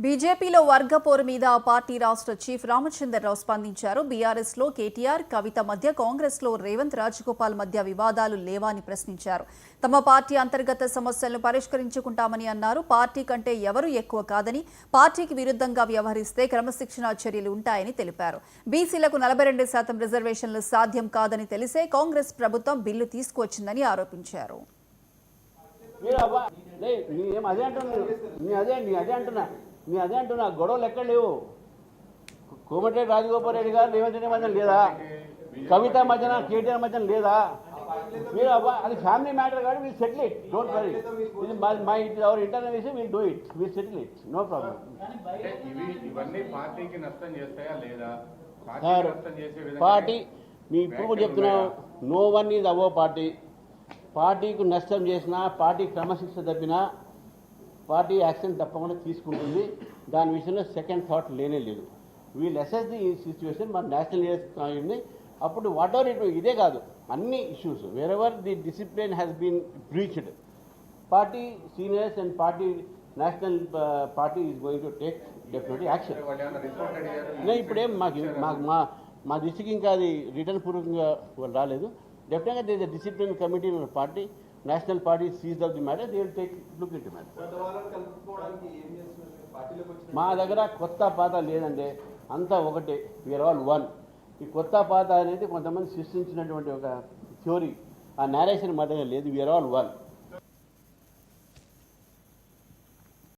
బీజేపీలో వర్గపోరు మీద ఆ పార్టీ రాష్ట్ర చీఫ్ రామచంద్రరావు స్పందించారు. బీఆర్ఎస్లో కేటీఆర్, కవిత మధ్య, కాంగ్రెస్లో రేవంత్, రాజగోపాల్ మధ్య వివాదాలు లేవా అని ప్రశ్నించారు. తమ పార్టీ అంతర్గత సమస్యలను పరిష్కరించుకుంటామని అన్నారు. పార్టీ కంటే ఎవరూ ఎక్కువ కాదని, పార్టీకి విరుద్ధంగా వ్యవహరిస్తే క్రమశిక్షణా చర్యలు ఉంటాయని తెలిపారు. బీసీలకు 42% రిజర్వేషన్లు సాధ్యం కాదని తెలిసే కాంగ్రెస్ ప్రభుత్వం బిల్లు తీసుకువచ్చిందని ఆరోపించారు. అదే అంటున్నా గొడవలు ఎక్కడ లేవు. కోమటిరెడ్డి రాజగోపాల్ రెడ్డి గారు రేవంత్ రెడ్డి మధ్యన లేదా, కవిత మధ్యన కేటీఆర్ మధ్యన లేదా. మీరు అది ఫ్యామిలీ మ్యాటర్ కాబట్టి we'll settle it, don't worry. ఇది my our internal issue, we'll do it, we'll settle it, no problem. ఇవన్నీ పార్టీకి నష్టం చేస్తాయా లేదా? పార్టీ మీ ఇప్పుడు చెప్తున్నావు, no one is above party. పార్టీకి నష్టం చేసినా, పార్టీ క్రమశిక్షణ తప్పినా పార్టీ యాక్షన్ తప్పకుండా తీసుకుంటుంది. దాని విషయంలో సెకండ్ థాట్ లేనే లేదు. We'll assess the situation. మన నేషనల్ లీడర్స్ ఉంది అప్పుడు వాట్ ఎవర్ ఇట్. ఇదే కాదు, అన్ని issues wherever the discipline has been breached, party seniors and party national party is going to take definitely action. ఇప్పుడేం మా దృష్టికి ఇంకా అది రిటర్న్ పూర్వకంగా రాలేదు. డెఫినెట్గా they is a discipline committee in party. National party seize of the matter, they will take look into matter. మా దగ్గర కొత్త పాత లేదండి, అంతా ఒకటే. We are all one. ఈ కొత్త పాత అనేది కొంతమంది సృష్టించినటువంటి ఒక థియోరీ, ఆ నేరేషన్ మా దగ్గర లేదు. We are all one.